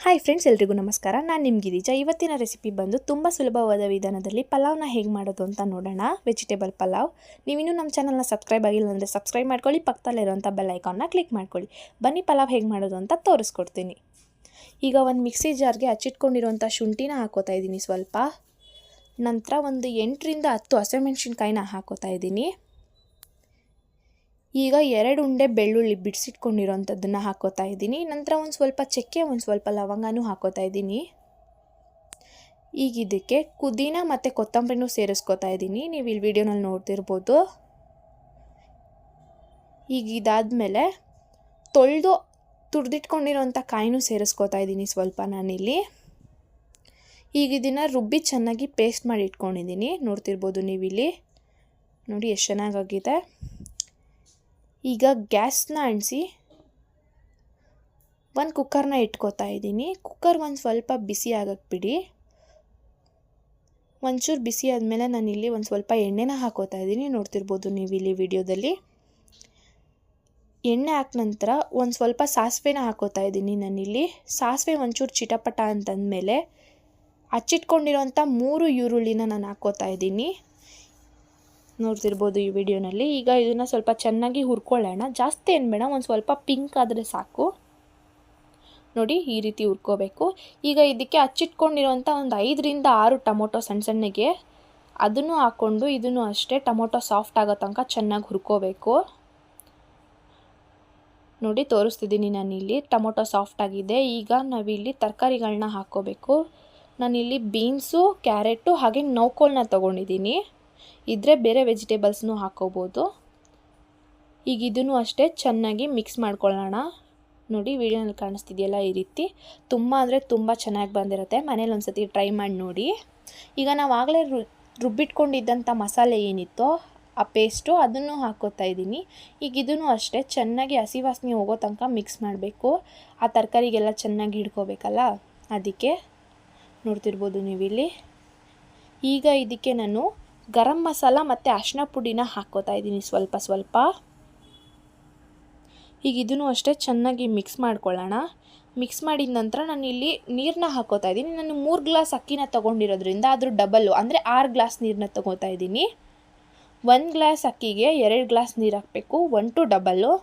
Hi friends, ಎಲ್ರಿಗೂ ನಮಸ್ಕಾರ. ನಾನು ನಿಮ್ಮ ಗಿರಿಜಾ. ಇವತ್ತಿನ ರೆಸಿಪಿ ಬಂದು ತುಂಬ ಸುಲಭವಾದ ವಿಧಾನದಲ್ಲಿ ಪಲಾವ್ನ ಹೇಗೆ ಮಾಡೋದು ಅಂತ ನೋಡೋಣ. ವೆಜಿಟೇಬಲ್ ಪಲಾವ್. ನೀವಿನ್ನೂ ನಮ್ಮ ಚಾನಲ್ನ ಸಬ್ಸ್ಕ್ರೈಬ್ ಆಗಿಲ್ಲ ಅಂದರೆ ಸಬ್ಸ್ಕ್ರೈಬ್ ಮಾಡ್ಕೊಳ್ಳಿ, ಪಕ್ಕದಲ್ಲಿರುವಂಥ ಬೆಲ್ ಐಕಾನ್ನ ಕ್ಲಿಕ್ ಮಾಡ್ಕೊಳ್ಳಿ. ಬನ್ನಿ ಪಲಾವ್ ಹೇಗೆ ಮಾಡೋದು ಅಂತ ತೋರಿಸ್ಕೊಡ್ತೀನಿ. ಈಗ ಒಂದು ಮಿಕ್ಸಿ ಜಾರ್ಗೆ ಹಚ್ಚಿಟ್ಕೊಂಡಿರುವಂಥ ಶುಂಠಿನ ಹಾಕೋತಾ ಇದ್ದೀನಿ ಸ್ವಲ್ಪ. ನಂತರ ಒಂದು 8ರಿಂದ 10 ಹಸಿಮೆಣಸಿನ್ಕಾಯಿನ ಹಾಕೋತಾ ಇದ್ದೀನಿ. ಈಗ 2 ಉಂಡೆ ಬೆಳ್ಳುಳ್ಳಿ ಬಿಡಿಸಿಟ್ಕೊಂಡಿರೋಂಥದ್ದನ್ನು ಹಾಕೋತಾ ಇದ್ದೀನಿ. ನಂತರ ಒಂದು ಸ್ವಲ್ಪ ಚಕ್ಕೆ, ಒಂದು ಸ್ವಲ್ಪ ಲವಂಗನೂ ಹಾಕೋತಾ ಇದ್ದೀನಿ. ಈಗ ಇದಕ್ಕೆ ಪುದೀನ ಮತ್ತು ಕೊತ್ತಂಬರಿನೂ ಸೇರಿಸ್ಕೋತಾ ಇದ್ದೀನಿ. ನೀವು ಇಲ್ಲಿ ವಿಡಿಯೋನಲ್ಲಿ ನೋಡ್ತಿರ್ಬೋದು. ಈಗ ಇದಾದಮೇಲೆ ತೊಳೆದು ತುರಿದಿಟ್ಕೊಂಡಿರೋಂಥ ಕಾಯಿನೂ ಸೇರಿಸ್ಕೋತಾ ಇದ್ದೀನಿ ಸ್ವಲ್ಪ ನಾನಿಲ್ಲಿ. ಈಗ ಇದನ್ನು ರುಬ್ಬಿ ಚೆನ್ನಾಗಿ ಪೇಸ್ಟ್ ಮಾಡಿ ಇಟ್ಕೊಂಡಿದ್ದೀನಿ. ನೋಡ್ತಿರ್ಬೋದು ನೀವಿಲ್ಲಿ. ನೋಡಿ ಎಷ್ಟು ಚೆನ್ನಾಗಾಗಿದೆ. ಈಗ ಗ್ಯಾಸ್ನ ಅಂಟಿಸಿ ಒಂದು ಕುಕ್ಕರ್ನ ಇಟ್ಕೋತಾ ಇದ್ದೀನಿ. ಕುಕ್ಕರ್ ಒಂದು ಸ್ವಲ್ಪ ಬಿಸಿ ಆಗಕ್ಕೆ ಬಿಡಿ. ಒಂಚೂರು ಬಿಸಿ ಆದಮೇಲೆ ನಾನಿಲ್ಲಿ ಒಂದು ಸ್ವಲ್ಪ ಎಣ್ಣೆನ ಹಾಕೋತಾ ಇದ್ದೀನಿ. ನೋಡ್ತಿರ್ಬೋದು ನೀವಿಲ್ಲಿ ವಿಡಿಯೋದಲ್ಲಿ. ಎಣ್ಣೆ ಹಾಕಿದ ನಂತರ ಒಂದು ಸ್ವಲ್ಪ ಸಾಸಿವೆನ ಹಾಕೋತಾ ಇದ್ದೀನಿ ನಾನಿಲ್ಲಿ. ಸಾಸಿವೆ ಒಂಚೂರು ಚಿಟಪಟ ಅಂತಂದಮೇಲೆ ಹಚ್ಚಿಟ್ಕೊಂಡಿರೋಂಥ 3 ಈರುಳ್ಳಿನ ನಾನು ಹಾಕೋತಾ ಇದ್ದೀನಿ. ನೋಡ್ತಿರ್ಬೋದು ಈ ವಿಡಿಯೋನಲ್ಲಿ. ಈಗ ಇದನ್ನು ಸ್ವಲ್ಪ ಚೆನ್ನಾಗಿ ಹುರ್ಕೊಳ್ಳೋಣ. ಜಾಸ್ತಿ ಏನು ಬೇಡ, ಒಂದು ಸ್ವಲ್ಪ ಪಿಂಕ್ ಆದರೆ ಸಾಕು. ನೋಡಿ ಈ ರೀತಿ ಹುರ್ಕೋಬೇಕು. ಈಗ ಇದಕ್ಕೆ ಹಚ್ಚಿಟ್ಕೊಂಡಿರೋಂಥ ಒಂದು 5ರಿಂದ 6 ಟೊಮೊಟೊ ಸಣ್ಣಗೆ ಅದನ್ನು ಹಾಕ್ಕೊಂಡು ಇದನ್ನು ಅಷ್ಟೇ ಟೊಮೊಟೊ ಸಾಫ್ಟ್ ಆಗೋ ತನಕ ಚೆನ್ನಾಗಿ ಹುರ್ಕೋಬೇಕು. ನೋಡಿ ತೋರಿಸ್ತಿದ್ದೀನಿ ನಾನಿಲ್ಲಿ. ಟೊಮೊಟೊ ಸಾಫ್ಟ್ ಆಗಿದೆ. ಈಗ ನಾವಿಲ್ಲಿ ತರಕಾರಿಗಳನ್ನ ಹಾಕ್ಕೋಬೇಕು. ನಾನಿಲ್ಲಿ ಬೀನ್ಸು, ಕ್ಯಾರೆಟು ಹಾಗೆ ನೌಕೋಲನ್ನ ತೊಗೊಂಡಿದ್ದೀನಿ. ಇದ್ರೆ ಬೇರೆ ವೆಜಿಟೇಬಲ್ಸ್ನೂ ಹಾಕ್ಕೋಬೋದು. ಈಗ ಇದನ್ನು ಅಷ್ಟೇ ಚೆನ್ನಾಗಿ ಮಿಕ್ಸ್ ಮಾಡ್ಕೊಳ್ಳೋಣ. ನೋಡಿ ವಿಡಿಯೋನಲ್ಲಿ ಕಾಣಿಸ್ತಿದೆಯಲ್ಲ ಈ ರೀತಿ. ತುಂಬ ಅಂದರೆ ತುಂಬ ಚೆನ್ನಾಗಿ ಬಂದಿರುತ್ತೆ. ಮನೇಲಿ ಒಂದು ಸತಿ ಟ್ರೈ ಮಾಡಿ ನೋಡಿ. ಈಗ ನಾವು ಆಗಲೇ ರುಬ್ಬಿಟ್ಕೊಂಡಿದ್ದಂಥ ಮಸಾಲೆ ಏನಿತ್ತೋ ಆ ಪೇಸ್ಟು ಅದನ್ನು ಹಾಕ್ಕೋತಾ ಇದ್ದೀನಿ. ಈಗ ಇದನ್ನು ಅಷ್ಟೇ ಚೆನ್ನಾಗಿ ಹಸಿ ವಾಸನೆ ಹೋಗೋ ತನಕ ಮಿಕ್ಸ್ ಮಾಡಬೇಕು. ಆ ತರಕಾರಿಗೆಲ್ಲ ಚೆನ್ನಾಗಿ ಹಿಡ್ಕೋಬೇಕಲ್ಲ, ಅದಕ್ಕೆ. ನೋಡ್ತಿರ್ಬೋದು ನೀವಿಲ್ಲಿ. ಈಗ ಇದಕ್ಕೆ ನಾನು ಗರಂ ಮಸಾಲ ಮತ್ತು ಅರಿಶಿನ ಪುಡಿನ ಹಾಕ್ಕೋತಾ ಇದ್ದೀನಿ ಸ್ವಲ್ಪ. ಈಗ ಇದನ್ನು ಅಷ್ಟೇ ಚೆನ್ನಾಗಿ ಮಿಕ್ಸ್ ಮಾಡ್ಕೊಳ್ಳೋಣ. ಮಿಕ್ಸ್ ಮಾಡಿದ ನಂತರ ನಾನಿಲ್ಲಿ ನೀರನ್ನ ಹಾಕ್ಕೋತಾ ಇದ್ದೀನಿ. ನಾನು 3 ಗ್ಲಾಸ್ ಅಕ್ಕಿನ ತೊಗೊಂಡಿರೋದ್ರಿಂದ ಅದ್ರ ಡಬಲ್ಲು ಅಂದರೆ 6 ಗ್ಲಾಸ್ ನೀರನ್ನ ತೊಗೋತಾ ಇದ್ದೀನಿ. 1 ಗ್ಲಾಸ್ ಅಕ್ಕಿಗೆ 2 ಗ್ಲಾಸ್ ನೀರು ಹಾಕಬೇಕು, 1 to ಡಬಲ್ಲು.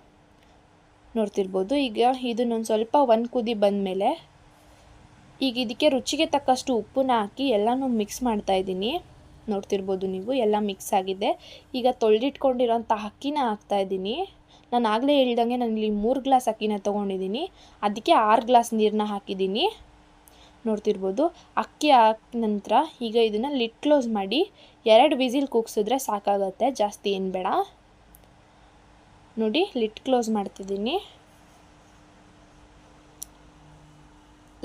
ನೋಡ್ತಿರ್ಬೋದು. ಈಗ ಇದನ್ನೊಂದು ಸ್ವಲ್ಪ 1 ಕುದಿ ಬಂದಮೇಲೆ ಈಗ ಇದಕ್ಕೆ ರುಚಿಗೆ ತಕ್ಕಷ್ಟು ಉಪ್ಪನ್ನ ಹಾಕಿ ಎಲ್ಲನೂ ಮಿಕ್ಸ್ ಮಾಡ್ತಾಯಿದ್ದೀನಿ. ನೋಡ್ತಿರ್ಬೋದು ನೀವು, ಎಲ್ಲ ಮಿಕ್ಸ್ ಆಗಿದೆ. ಈಗ ತೊಳೆದಿಟ್ಕೊಂಡಿರೋಂಥ ಅಕ್ಕಿನ ಹಾಕ್ತಾಯಿದ್ದೀನಿ. ನಾನು ಆಗಲೇ ಹೇಳ್ದಂಗೆ ನಾನಿಲ್ಲಿ 3 ಗ್ಲಾಸ್ ಅಕ್ಕಿನ ತೊಗೊಂಡಿದ್ದೀನಿ. ಅದಕ್ಕೆ 6 ಗ್ಲಾಸ್ ನೀರನ್ನ ಹಾಕಿದ್ದೀನಿ. ನೋಡ್ತಿರ್ಬೋದು. ಅಕ್ಕಿ ಹಾಕಿದ ನಂತರ ಈಗ ಇದನ್ನು ಲಿಡ್ ಕ್ಲೋಸ್ ಮಾಡಿ 2 ವಿಸಿಲ್ ಕೂಗಿಸಿದ್ರೆ ಸಾಕಾಗತ್ತೆ, ಜಾಸ್ತಿ ಏನು ಬೇಡ. ನೋಡಿ ಲಿಡ್ ಕ್ಲೋಸ್ ಮಾಡ್ತಿದ್ದೀನಿ.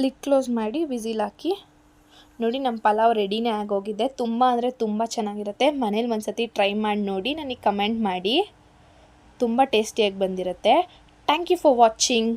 ಲಿಡ್ ಕ್ಲೋಸ್ ಮಾಡಿ ವಿಸಿಲ್ ಹಾಕಿ. ನೋಡಿ ನಮ್ಮ ಪಲಾವ್ ರೆಡಿನೇ ಆಗೋಗಿದೆ. ತುಂಬ ಅಂದರೆ ತುಂಬ ಚೆನ್ನಾಗಿರುತ್ತೆ. ಮನೇಲಿ ಒಂದು ಸತಿ ಟ್ರೈ ಮಾಡಿ ನೋಡಿ, ನನಗೆ ಕಮೆಂಟ್ ಮಾಡಿ. ತುಂಬ ಟೇಸ್ಟಿಯಾಗಿ ಬಂದಿರುತ್ತೆ. Thank you for watching.